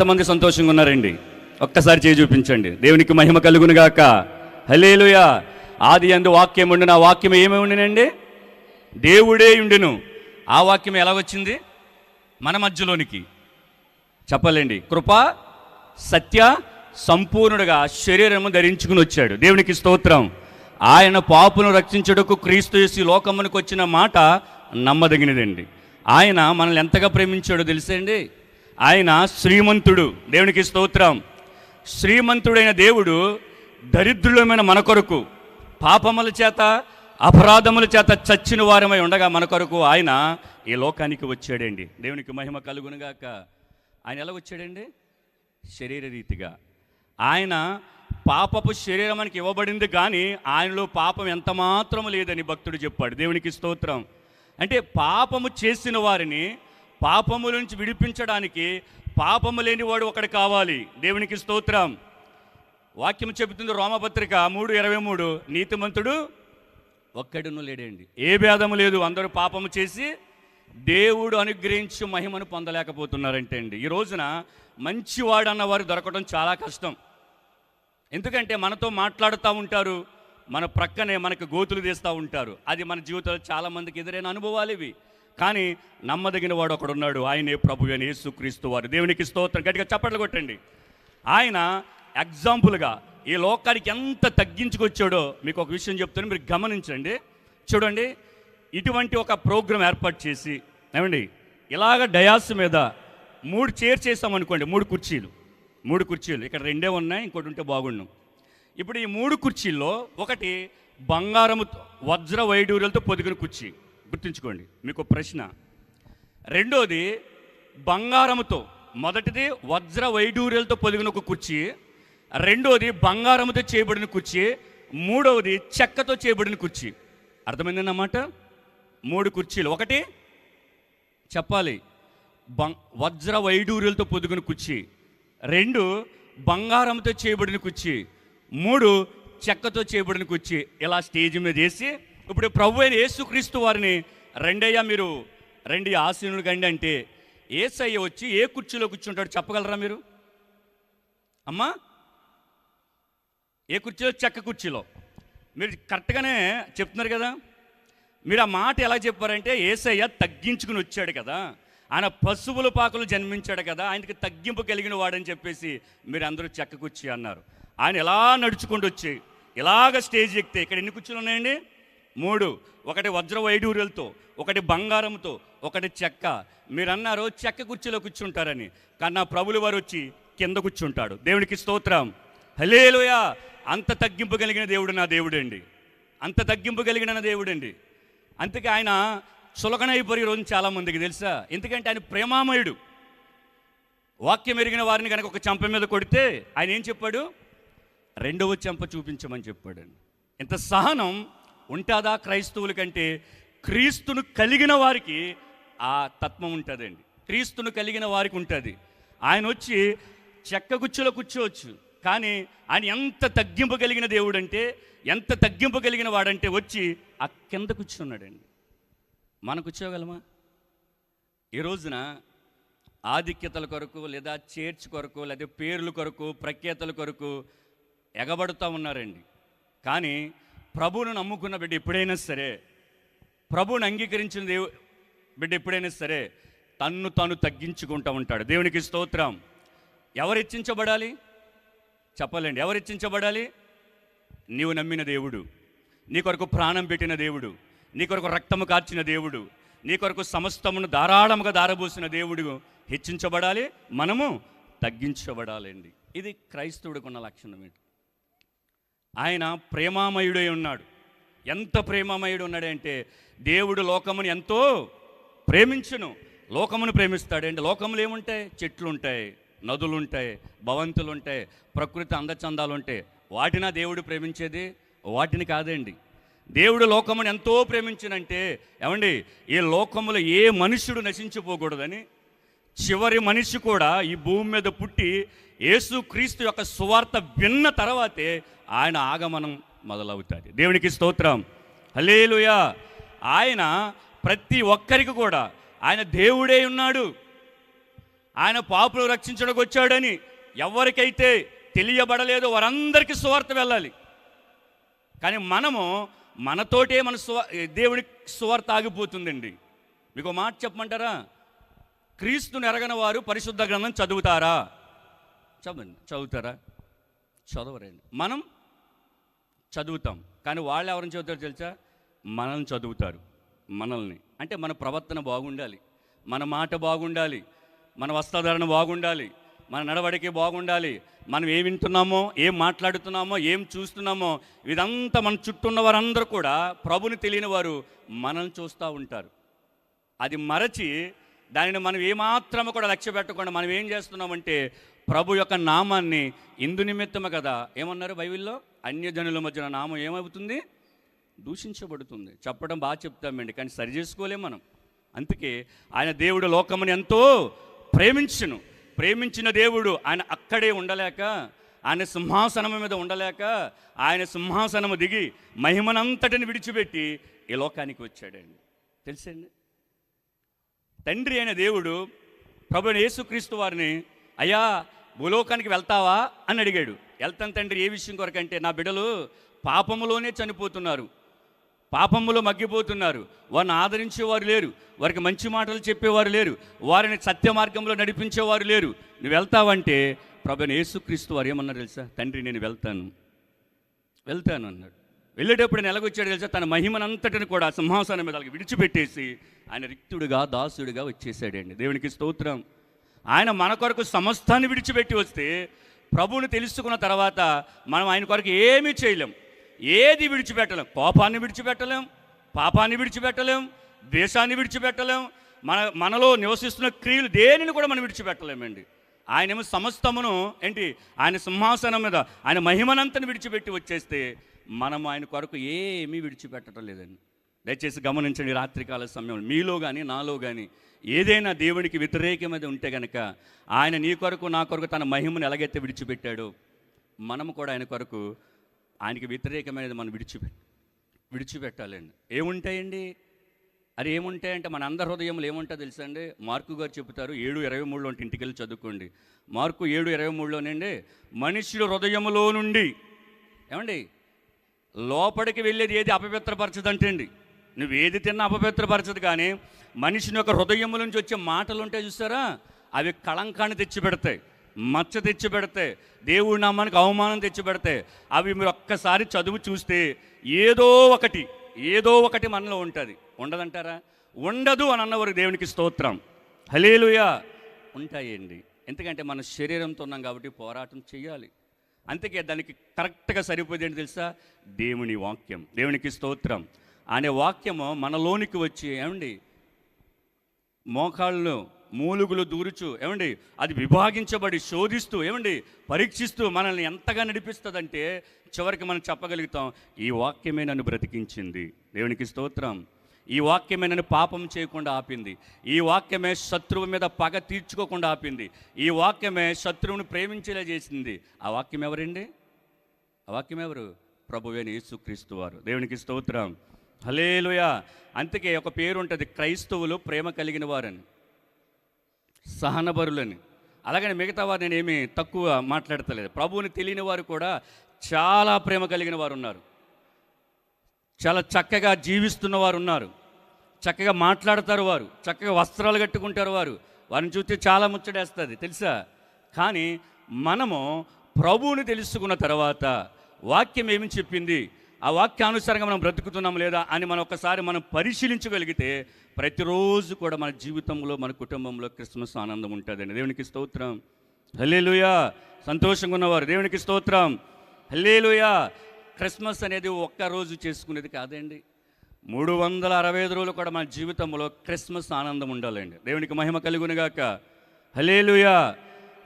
ఎంతమంది సంతోషంగా ఉన్నారండి? ఒక్కసారి చేయి చూపించండి. దేవునికి మహిమ కలుగునుగాక. హల్లెలూయా. ఆది యందు వాక్యం ఉండును, ఆ వాక్యం ఏమి ఉండినండి? దేవుడే ఉండును. ఆ వాక్యం ఎలా వచ్చింది మన మధ్యలోనికి? చెప్పలేండి. కృప సత్య సంపూర్ణుడుగా శరీరము ధరించుకుని వచ్చాడు. దేవునికి స్తోత్రం. ఆయన పాపును రక్షించుటకు క్రీస్తు యేసు లోకమునికి వచ్చిన మాట నమ్మదగినదండి. ఆయన మనల్ని ఎంతగా ప్రేమించాడో తెలుసండి. ఆయన శ్రీమంతుడు. దేవునికి స్తోత్రం. శ్రీమంతుడైన దేవుడు దరిద్రులమైన మన కొరకు, పాపముల చేత అపరాధముల చేత చచ్చిన వారమై ఉండగా మన కొరకు ఆయన ఈ లోకానికి వచ్చాడండి. దేవునికి మహిమ కలుగునుగాక. ఆయన ఎలా వచ్చాడండి? శరీర రీతిగా. ఆయన పాపపు శరీరం మనకి ఇవ్వబడింది, కానీ ఆయనలో పాపం ఎంత మాత్రం లేదని భక్తుడు చెప్పాడు. దేవునికి స్తోత్రం. అంటే పాపము చేసిన వారిని పాపముల నుంచి విడిపించడానికి పాపము లేనివాడు ఒకడు కావాలి. దేవునికి స్తోత్రం. వాక్యం చెబుతుంది రోమపత్రిక 3:23, నీతిమంతుడు ఒక్కడును లేడండి. ఏ భేదము లేదు, అందరూ పాపము చేసి దేవుడు అనుగ్రహించి మహిమను పొందలేకపోతున్నారంటే అండి. ఈ రోజున మంచివాడు అన్నవారు దొరకడం చాలా కష్టం. ఎందుకంటే మనతో మాట్లాడుతూ ఉంటారు, మన ప్రక్కనే మనకు గోతులు తీస్తూ ఉంటారు. అది మన జీవితంలో చాలామందికి ఎదురైన అనుభవాలు ఇవి. కానీ నమ్మదగిన వాడు ఒకడున్నాడు, ఆయనే ప్రభువైన అయిన యేసుక్రీస్తు వారు. దేవునికి స్తోత్రం. గట్టిగా చప్పట్లు కొట్టండి. ఆయన ఎగ్జాంపుల్గా ఈ లోకానికి ఎంత తగ్గించుకొచ్చాడో మీకు ఒక విషయం చెప్తాను, మీరు గమనించండి. చూడండి, ఇటువంటి ఒక ప్రోగ్రాం ఏర్పాటు చేసి, ఏమండి, ఇలాగ డయాస్ మీద 3 చైర్ చేసామనుకోండి, 3 కుర్చీలు ఇక్కడ 2 ఉన్నాయి, ఇంకోటి ఉంటే బాగుండు. ఇప్పుడు ఈ 3 కుర్చీల్లో ఒకటి బంగారము వజ్ర వైడూర్యాలతో పొదిగిన కుర్చీ, గుర్తుంచుకోండి. మీకు ప్రశ్న. రెండోది బంగారముతో, మొదటిది వజ్ర వైడూర్యాలతో పొదిగిన ఒక కుర్చీ, రెండోది బంగారముతో చేయబడిన కుర్చీ, మూడవది చెక్కతో చేయబడిన కుర్చీ. అర్థమైందన్నమాట? 3 కుర్చీలు. ఒకటి చెప్పాలి, వజ్ర వైడూర్యాలతో పొదిగిన కుర్చీ, 2 బంగారంతో చేయబడిన కుర్చీ, 3 చెక్కతో చేయబడిన కుర్చీ. ఇలా స్టేజ్ మీద వేసి, ఇప్పుడు ప్రభు అయిన యేసుక్రీస్తు వారిని రెండయ్యా మీరు రండి ఆసీనులు కండి అంటే యేసయ్య వచ్చి ఏ కుర్చీలో కూర్చుంటాడు చెప్పగలరా మీరు? అమ్మా, ఏ కుర్చీలో? చెక్క కుర్చీలో. మీరు కరెక్ట్గానే చెప్తున్నారు కదా. మీరు ఆ మాట ఎలా చెప్పారంటే, యేసయ్య తగ్గించుకుని వచ్చాడు కదా, ఆయన పశువుల పాకలు జన్మించాడు కదా, ఆయనకి తగ్గింపు కలిగిన వాడని చెప్పేసి మీరు అందరూ చెక్క కుర్చీ అన్నారు. ఆయన ఎలా నడుచుకుంటూ వచ్చి ఇలాగ స్టేజ్ ఎక్కితే ఇక్కడ ఎన్ని కుర్చీలు ఉన్నాయండి? 3. ఒకటి వజ్ర వైడూర్యాలతో, ఒకటి బంగారంతో, ఒకటి చెక్క. మీరు అన్నారు చెక్క కుర్చీలో కూర్చుంటారని, కానీ నా ప్రభుల వారు వచ్చి కింద కూర్చుంటాడు. దేవునికి స్తోత్రం. హల్లెలూయా. అంత తగ్గింపు కలిగిన దేవుడు నా దేవుడండి. అంత తగ్గింపు కలిగిన నా దేవుడండి. అందుకే ఆయన చులకనైపోయి రోజు చాలామందికి తెలుసా? ఎందుకంటే ఆయన ప్రేమామయుడు. వాక్యం ఎరిగిన వారిని కనుక ఒక చెంప మీద కొడితే ఆయన ఏం చెప్పాడు? 2వ చెంప చూపించమని చెప్పాడండి. ఇంత సహనం ఉంటుందా క్రైస్తవుల కంటే? క్రీస్తును కలిగిన వారికి ఆ తత్వం ఉంటుందండి. క్రీస్తును కలిగిన వారికి ఉంటుంది. ఆయన వచ్చి చెక్క కుర్చీలో కూర్చోవచ్చు, కానీ ఆయన ఎంత తగ్గింపు కలిగిన దేవుడు అంటే, ఎంత తగ్గింపు కలిగిన వాడంటే వచ్చి ఆ కింద కూర్చున్నాడండి. మనం కూర్చోగలమా? ఈ రోజున ఆధిక్యతల కొరకు, లేదా చేర్చ్ కొరకు, లేదా పేర్ల కొరకు, ప్రఖ్యాతల కొరకు ఎగబడుతూ ఉన్నారండి. కానీ ప్రభువును నమ్ముకున్న బిడ్డ ఎప్పుడైనా సరే, ప్రభువుని అంగీకరించిన బిడ్డ ఎప్పుడైనా సరే తన్ను తాను తగ్గించుకుంటూ ఉంటాడు. దేవునికి స్తోత్రం. ఎవరు హెచ్చించబడాలి? చెప్పాలండి, ఎవరు హెచ్చించబడాలి? నీవు నమ్మిన దేవుడు, నీ కొరకు ప్రాణం పెట్టిన దేవుడు, నీ కొరకు రక్తము కార్చిన దేవుడు, నీ కొరకు సమస్తమును ధారాళముగా దారబోసిన దేవుడు హెచ్చించబడాలి, మనము తగ్గించబడాలండి. ఇది క్రైస్తవుడికి ఉన్న లక్షణం. ఏంటి? ఆయన ప్రేమామయుడై ఉన్నాడు. ఎంత ప్రేమామయుడు ఉన్నాడంటే, దేవుడు లోకమును ఎంతో ప్రేమించును. లోకమును ప్రేమిస్తాడండి. లోకములు ఏముంటాయి? చెట్లు ఉంటాయి, నదులు ఉంటాయి, భవంతులు ఉంటాయి, ప్రకృతి అందచందాలు ఉంటాయి. వాటినా దేవుడు ప్రేమించేది? వాటిని కాదండి. దేవుడు లోకమును ఎంతో ప్రేమించినంటే, ఏమండి, ఈ లోకములో ఏ మనుష్యుడు నశించిపోకూడదని చివరి మనిషి కూడా ఈ భూమి మీద పుట్టి యేసుక్రీస్తు యొక్క సువార్త విన్న తర్వాతే ఆయన ఆగమనం మొదలవుతుంది. దేవునికి స్తోత్రం. హల్లెలూయా. ఆయన ప్రతి ఒక్కరికి కూడా ఆయన దేవుడే ఉన్నాడు. ఆయన పాపులు రక్షించడానికి వచ్చాడని ఎవరికైతే తెలియబడలేదో వారందరికీ సువార్త వెళ్ళాలి. కానీ మనము మనతోటే మన దేవుని సువార్త ఆగిపోతుందండి. మీకు ఒక మాట చెప్పమంటారా? క్రీస్తుని ఎరగని వారు పరిశుద్ధ గ్రంథం చదువుతారా? చదువుతారా? చదవరండి. మనం చదువుతాం, కానీ వాళ్ళు ఎవరిని చదువుతారు తెలుసా? మనల్ని చదువుతారు. మనల్ని అంటే మన ప్రవర్తన బాగుండాలి, మన మాట బాగుండాలి, మన వస్త్రధారణ బాగుండాలి, మన నడవడికి బాగుండాలి, మనం ఏం వింటున్నామో, ఏం మాట్లాడుతున్నామో, ఏం చూస్తున్నామో, ఇదంతా మన చుట్టూ ఉన్న వారందరూ కూడా ప్రభుని తెలియని వారు మనల్ని చూస్తూ ఉంటారు. అది మరచి దానిని మనం ఏమాత్రము కూడా లక్ష్య పెట్టకుండా మనం ఏం చేస్తున్నామంటే ప్రభు యొక్క నామాన్ని ఇందు నిమిత్తమే కదా ఏమన్నారు బైబిల్లో, అన్యజనుల మధ్యన నామం ఏమవుతుంది? దూషించబడుతుంది. చెప్పడం బాగా చెప్తామండి, కానీ సరి చేసుకోలేం మనం. అందుకే ఆయన దేవుడు లోకముని ఎంతో ప్రేమించిన దేవుడు ఆయన అక్కడే ఉండలేక, ఆయన సింహాసనం మీద ఉండలేక, ఆయన సింహాసనము దిగి మహిమనంతటిని విడిచిపెట్టి ఈ లోకానికి వచ్చాడండి. తెలుసండి, తండ్రి అయిన దేవుడు ప్రభువైన యేసుక్రీస్తు వారిని, అయ్యా భూలోకానికి వెళ్తావా అని అడిగాడు. వెళ్తాను తండ్రి. ఏ విషయం కొరకంటే నా బిడ్డలు పాపములోనే చనిపోతున్నారు, పాపములో మగ్గిపోతున్నారు, వారిని ఆదరించేవారు లేరు, వారికి మంచి మాటలు చెప్పేవారు లేరు, వారిని సత్య మార్గంలో నడిపించేవారు లేరు. నువ్వు వెళ్తావంటే ప్రభువైన యేసుక్రీస్తు వారు ఏమన్నారు తెలుసా? తండ్రి నేను వెళ్తాను అన్నాడు. వెళ్ళేటప్పుడు నేను ఎలాగొచ్చాడు తెలుసా? తన మహిమనంతటిని కూడా సింహాసనం మీద విడిచిపెట్టేసి ఆయన రిక్తుడిగా, దాసుడిగా వచ్చేసాడండి. దేవునికి స్తోత్రం. ఆయన మన కొరకు సమస్తాన్ని విడిచిపెట్టి వస్తే, ప్రభువుని తెలుసుకున్న తర్వాత మనం ఆయన కొరకు ఏమీ చేయలేం, ఏది విడిచిపెట్టలేం. కోపాన్ని విడిచిపెట్టలేం, పాపాన్ని విడిచిపెట్టలేం, ద్వేషాన్ని విడిచిపెట్టలేం, మనలో నివసిస్తున్న క్రియలు దేనిని కూడా మనం విడిచిపెట్టలేమండి. ఆయనేమో సమస్తమును ఏంటి, ఆయన సింహాసనం మీద ఆయన మహిమనంతని విడిచిపెట్టి వచ్చేస్తే మనం ఆయన కొరకు ఏమీ విడిచిపెట్టడం లేదండి. దయచేసి గమనించండి, రాత్రికాల సమయంలో మీలో కానీ నాలో కానీ ఏదైనా దేవునికి వ్యతిరేకమైనది ఉంటే కనుక ఆయన నీ కొరకు నా కొరకు తన మహిమను ఎలాగైతే విడిచిపెట్టాడో మనము కూడా ఆయన కొరకు ఆయనకి వ్యతిరేకమైనది మనం విడిచిపెట్టాలండి. ఏముంటాయండి? అది ఏముంటాయంటే మన అందరి హృదయంలో ఏముంటా తెలుసా అండి? మార్కు గారు చెబుతారు 7:23 ఇంటికి వెళ్ళి చదువుకోండి. మార్కు 7:23లోనండి, మనుష్యుల హృదయములో నుండి ఏమండి లోపలికి వెళ్ళేది ఏది అపవిత్రపరచదంటే అండి, నువ్వు ఏది తిన్నా అపవిత్రపరచదు. కానీ మనిషిని యొక్క హృదయం నుంచి వచ్చే మాటలు ఉంటాయి చూసారా, అవి కళంకాన్ని తెచ్చిపెడతాయి, మచ్చ తెచ్చిపెడతాయి, దేవుడి నామానికి అవమానం తెచ్చిపెడతాయి. అవి మీరు ఒక్కసారి చదువు చూస్తే ఏదో ఒకటి మనలో ఉంటుంది. ఉండదంటారా? ఉండదు అని అన్నవారు దేవునికి స్తోత్రం, హల్లెలూయా. ఉంటాయండి. ఎందుకంటే మన శరీరంతో ఉన్నాం కాబట్టి పోరాటం చేయాలి. అందుకే దానికి కరెక్ట్గా సరిపోయేది ఏంటి తెలుసా? దేవుని వాక్యం. దేవునికి స్తోత్రం. అనే వాక్యము మనలోనికి వచ్చి ఏమండి మోకాళ్ళు మూలుగులు దూరుచు ఏమండి అది విభాగించబడి శోధిస్తూ ఏమండి పరీక్షిస్తూ మనల్ని ఎంతగా నడిపిస్తుందంటే చివరికి మనం చెప్పగలుగుతాం, ఈ వాక్యమే నన్ను బ్రతికించింది. దేవునికి స్తోత్రం. ఈ వాక్యమే నన్ను పాపం చేయకుండా ఆపింది. ఈ వాక్యమే శత్రువు మీద పగ తీర్చుకోకుండా ఆపింది. ఈ వాక్యమే శత్రువుని ప్రేమించేలా చేసింది. ఆ వాక్యం ఎవరండి? ఆ వాక్యం ఎవరు? ప్రభువైన యేసుక్రీస్తు వారు. దేవునికి స్తోత్రం, హల్లెలూయా. అందుకే ఒక పేరు ఉంటుంది, క్రైస్తవులు ప్రేమ కలిగిన వారని, సహనపరులని. అలాగని మిగతా వారు నేనేమి తక్కువ మాట్లాడతలేదు. ప్రభువుని తెలియని వారు కూడా చాలా ప్రేమ కలిగిన వారు ఉన్నారు, చాలా చక్కగా జీవిస్తున్న వారు ఉన్నారు, చక్కగా మాట్లాడతారు వారు, చక్కగా వస్త్రాలు కట్టుకుంటారు వారు. వారిని చూస్తే చాలా ముచ్చటేస్తుంది తెలుసా. కానీ మనము ప్రభువుని తెలుసుకున్న తర్వాత వాక్యం ఏమి చెప్పింది, ఆ వాక్యానుసారంగా మనం బ్రతుకుతున్నాం లేదా అని మనం ఒకసారి మనం పరిశీలించగలిగితే ప్రతిరోజు కూడా మన జీవితంలో మన కుటుంబంలో క్రిస్మస్ ఆనందం ఉంటుందండి. దేవునికి స్తోత్రం, హల్లెలూయా. సంతోషంగా ఉన్నవారు దేవునికి స్తోత్రం, హల్లెలూయా. క్రిస్మస్ అనేది ఒక్కరోజు చేసుకునేది కాదండి, 365 రోజులు కూడా మన జీవితంలో క్రిస్మస్ ఆనందం ఉండాలండి. దేవునికి మహిమ కలుగునుగాక, హల్లెలూయా.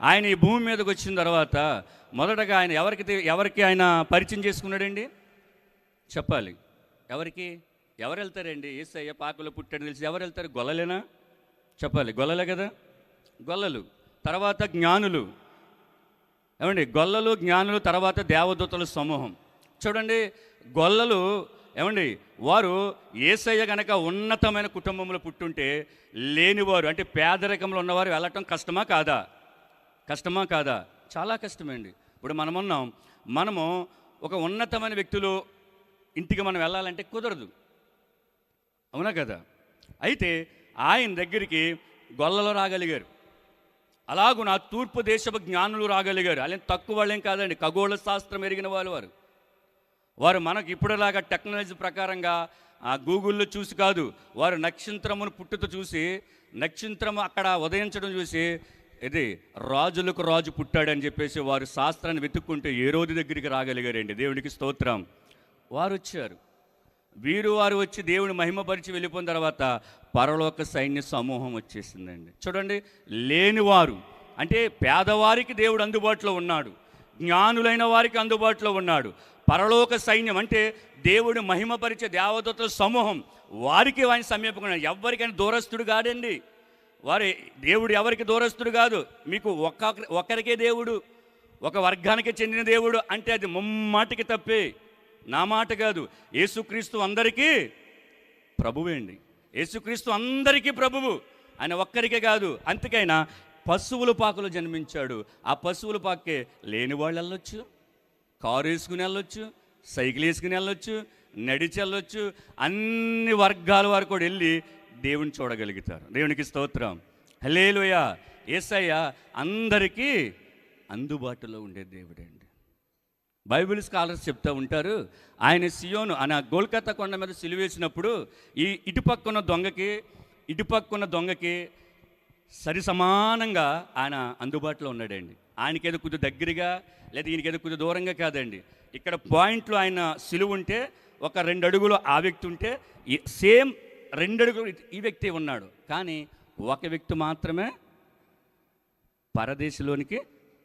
ఆయన ఈ భూమి మీదకి వచ్చిన తర్వాత మొదటగా ఆయన ఎవరికి ఆయన పరిచయం చేసుకున్నాడండి? చెప్పాలి. ఎవరు వెళ్తారండి? యేసయ్య పాకలో పుట్టాడు తెలిసి ఎవరు వెళ్తారు? గొల్లలేనా? చెప్పాలి. గొల్లలే కదా. గొల్లలు తర్వాత జ్ఞానులు ఏమండి, గొల్లలు జ్ఞానులు తర్వాత దేవదూతల సమూహం. చూడండి, గొల్లలు ఏమండి, వారు యేసయ్య గనక ఉన్నతమైన కుటుంబంలో పుట్టుంటే లేనివారు అంటే పేదరికంలో ఉన్నవారు వెళ్ళటం కష్టమా కాదా? కష్టమా కాదా? చాలా కష్టమండి. ఇప్పుడు మనము ఒక ఉన్నతమైన వ్యక్తులు ఇంటికి మనం వెళ్ళాలంటే కుదరదు, అవునా కదా? అయితే ఆయన దగ్గరికి గొల్లలు రాగలిగారు, అలాగున తూర్పు దేశపు జ్ఞానులు రాగలిగారు. అలాగే తక్కువ వాళ్ళేం కాదండి, ఖగోళ శాస్త్రం ఎరిగిన వారు మనకు ఇప్పుడులాగా టెక్నాలజీ ప్రకారంగా గూగుల్లో చూసి కాదు, వారు నక్షత్రమును పుట్టుత చూసి, నక్షత్రము అక్కడ ఉదయించడం చూసి, ఇది రాజులకు రాజు పుట్టాడని చెప్పేసి వారు శాస్త్రాన్ని వెతుక్కుంటే ఏ రోజు దగ్గరికి రాగలిగారండి. దేవునికి స్తోత్రం. వారు వచ్చారు, వారు వచ్చి దేవుని మహిమపరిచి వెళ్ళిపోయిన తర్వాత పరలోక సైన్య సమూహం వచ్చేసిందండి. చూడండి, లేనివారు అంటే పేదవారికి దేవుడు అందుబాటులో ఉన్నాడు, జ్ఞానులైన వారికి అందుబాటులో ఉన్నాడు. పరలోక సైన్యం అంటే దేవుడు మహిమపరిచే దేవదూతల సమూహం, వారికి ఆయన సమీపంగా, ఎవరికైనా దూరస్తుడు కాదండి. దేవుడు ఎవరికి దూరస్తుడు కాదు. మీకు ఒక్కరికే దేవుడు, ఒక వర్గానికి చెందిన దేవుడు అంటే అది ముమ్మాటికి తప్పే, నా మాట కాదు. యేసుక్రీస్తు అందరికీ ప్రభువే అండి. యేసుక్రీస్తు అందరికీ ప్రభువు, ఆయన ఒక్కరికే కాదు. అందుకైనా పశువుల పాకలో జన్మించాడు. ఆ పశువుల పాకే లేని వాళ్ళు వెళ్ళొచ్చు, కారు వేసుకుని వెళ్ళొచ్చు, సైకిల్ వేసుకుని వెళ్ళొచ్చు, నడిచి వెళ్ళొచ్చు. అన్ని వర్గాల వారు కూడా వెళ్ళి దేవుని చూడగలుగుతారు. దేవునికి స్తోత్రం. హల్లెలూయా. యేసయ్య అందరికీ అందుబాటులో ఉండే దేవుడండి. బైబిల్ స్కాలర్స్ చెప్తూ ఉంటారు, ఆయన సియోను అనే గోల్కతా కొండ మీద సిలువేసినప్పుడు ఈ ఇటుపక్కున్న దొంగకి సరి సమానంగా ఆయన అందుబాటులో ఉన్నాడండి. ఆయనకేదో కొద్ది దగ్గరగా లేదా ఈయనకేదో కొద్ది దూరంగా కాదండి. ఇక్కడ పాయింట్లో ఆయన సిలువ ఉంటే ఒక 2 అడుగులు ఆ వ్యక్తి ఉంటే సేమ్ 2 అడుగులు ఈ వ్యక్తి ఉన్నాడు. కానీ ఒక వ్యక్తి మాత్రమే పరదేశంలోనికి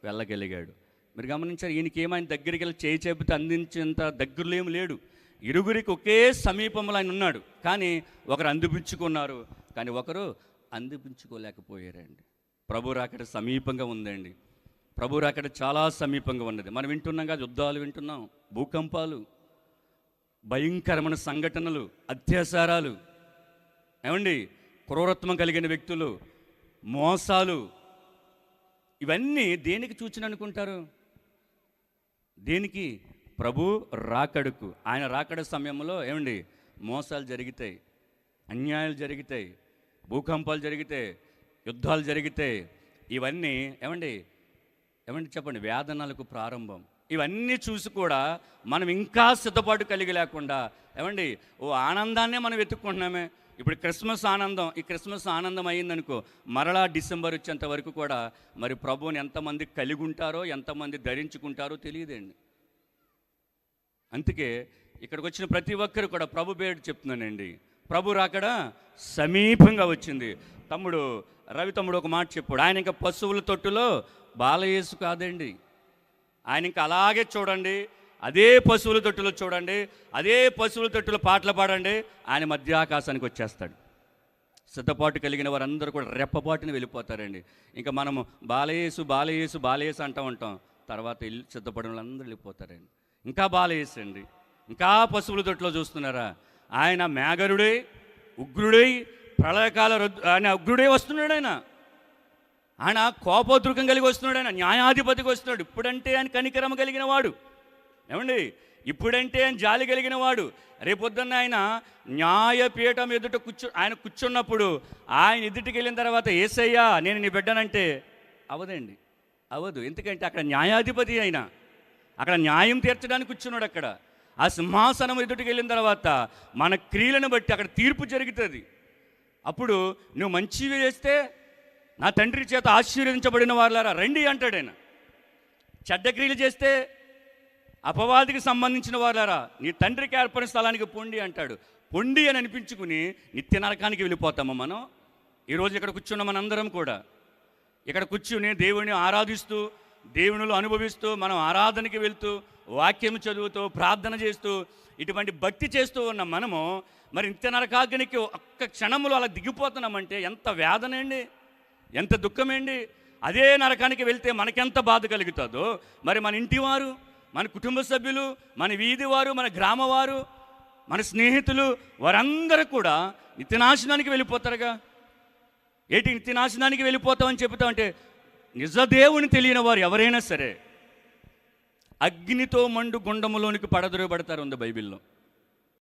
వెళ్ళగలిగాడు. మీరు గమనించారు, ఈయనకి ఏమైనా దగ్గరికి వెళ్ళి చేయి చెబితే అందించేంత దగ్గరలో ఏమి లేడు. ఇరుగురికి ఒకే సమీపంలో ఆయన ఉన్నాడు. కానీ ఒకరు అందిపుచ్చుకున్నారు, కానీ ఒకరు అందిపుచ్చుకోలేకపోయారండి. ప్రభు రాకడ సమీపంగా ఉందండి. ప్రభు రాకడ చాలా సమీపంగా ఉన్నది. మనం వింటున్నాం కదా, యుద్ధాలు వింటున్నాం, భూకంపాలు, భయంకరమైన సంఘటనలు, అత్యాచారాలు, ఏమండి, క్రూరత్వం కలిగిన వ్యక్తులు, మోసాలు, ఇవన్నీ దేనికి సూచన అనుకుంటారు? దేనికి? ప్రభు రాకడకు. ఆయన రాకడ సమయంలో ఏమండి మోసాలు జరుగుతాయి, అన్యాయాలు జరుగుతాయి, భూకంపాలు జరుగుతాయి, యుద్ధాలు జరుగుతాయి. ఇవన్నీ ఏమండి చెప్పండి, వేదనలకు ప్రారంభం. ఇవన్నీ చూసి కూడా మనం ఇంకా సిద్ధపాటు కలిగి లేకుండా ఏమండి ఆనందాన్నే మనం వెతుక్కుంటున్నామే. ఇప్పుడు క్రిస్మస్ ఆనందం, ఈ క్రిస్మస్ ఆనందం అయ్యిందనుకో, మరలా డిసెంబర్ వచ్చేంత వరకు కూడా మరి ప్రభువుని ఎంతమంది కలిగి ఉంటారో, ఎంతమంది ధరించుకుంటారో తెలియదండి. అందుకే ఇక్కడికి వచ్చిన ప్రతి ఒక్కరు కూడా ప్రభు పేరు చెప్తున్నానండి, ప్రభు రాకడ సమీపంగా వచ్చింది. రవి తమ్ముడు ఒక మాట చెప్పాడు, ఆయన ఇంకా పశువుల తొట్టులో బాలయేసు కాదండి. ఆయన ఇంకా అలాగే చూడండి, అదే పశువుల తొట్టులో చూడండి, అదే పశువుల తొట్టులో పాటలు పాడండి, ఆయన మధ్యాకాశానికి వచ్చేస్తాడు. సిద్ధపాటు కలిగిన వారందరూ కూడా రెప్పపాటుని వెళ్ళిపోతారండి. ఇంకా మనము బాలయేసు అంటూ ఉంటాం. తర్వాత ఇల్లు సిద్ధపడిన వాళ్ళందరూ వెళ్ళిపోతారండి. ఇంకా బాలయేసు అండి, ఇంకా పశువుల తొట్టులో చూస్తున్నారా? ఆయన మేఘరుడై, ఉగ్రుడై, ప్రళయకాల ఆయన ఉగ్రుడై వస్తున్నాడు. ఆయన కోపోద్రుకం కలిగి వస్తున్నాడు, ఆయన న్యాయాధిపతికి వస్తున్నాడు. ఇప్పుడంటే ఆయన కనికరమ కలిగిన వాడు, ఏమండి, ఇప్పుడంటే ఆయన జాలి కలిగిన వాడు. రేపొద్దున్న ఆయన న్యాయపీఠం ఎదుట ఆయన కూర్చున్నప్పుడు ఆయన ఎదుటికి వెళ్ళిన తర్వాత యేసయ్యా నేను నీ బిడ్డనంటే అవదండి, అవదు. ఎందుకంటే అక్కడ న్యాయాధిపతి అయినా అక్కడ న్యాయం తీర్చడానికి కూర్చున్నాడు. అక్కడ ఆ సింహాసనం ఎదుటికి వెళ్ళిన తర్వాత మన క్రియలను బట్టి అక్కడ తీర్పు జరుగుతుంది. అప్పుడు నువ్వు మంచివి చేస్తే నా తండ్రి చేత ఆశీర్వదించబడిన వాళ్ళారా రండి అంటాడు ఆయన. చెడ్డ క్రియలు చేస్తే అపవాదికి సంబంధించిన వాళ్ళారా నీ తండ్రికి ఏర్పడిన స్థలానికి పొండి అంటాడు. పొండి అని అనిపించుకుని నిత్య నరకానికి వెళ్ళిపోతాము మనం. ఈరోజు ఇక్కడ కూర్చున్న మనందరం కూడా ఇక్కడ కూర్చుని దేవుని ఆరాధిస్తూ, దేవునిలో అనుభవిస్తూ, మనం ఆరాధనకి వెళ్తూ, వాక్యం చదువుతూ, ప్రార్థన చేస్తూ, ఇటువంటి భక్తి చేస్తూ ఉన్న మనము మరి నిత్య నరకాగ్నికి ఒక్క క్షణంలో అలా దిగిపోతున్నామంటే ఎంత వేదన అండి, ఎంత దుఃఖమేండి. అదే నరకానికి వెళ్తే మనకెంత బాధ కలుగుతుందో మరి మన ఇంటివారు, మన కుటుంబ సభ్యులు, మన వీధి వారు, మన గ్రామవారు, మన స్నేహితులు వారందరూ కూడా నిత్యనాశనానికి వెళ్ళిపోతారుగా. ఏంటి నిత్యనాశనానికి వెళ్ళిపోతామని చెబుతామంటే, నిజ దేవుని తెలియని వారు ఎవరైనా సరే అగ్నితో మండు గుండములోనికి పడద్రోయబడతారు ఉంది బైబిల్లో.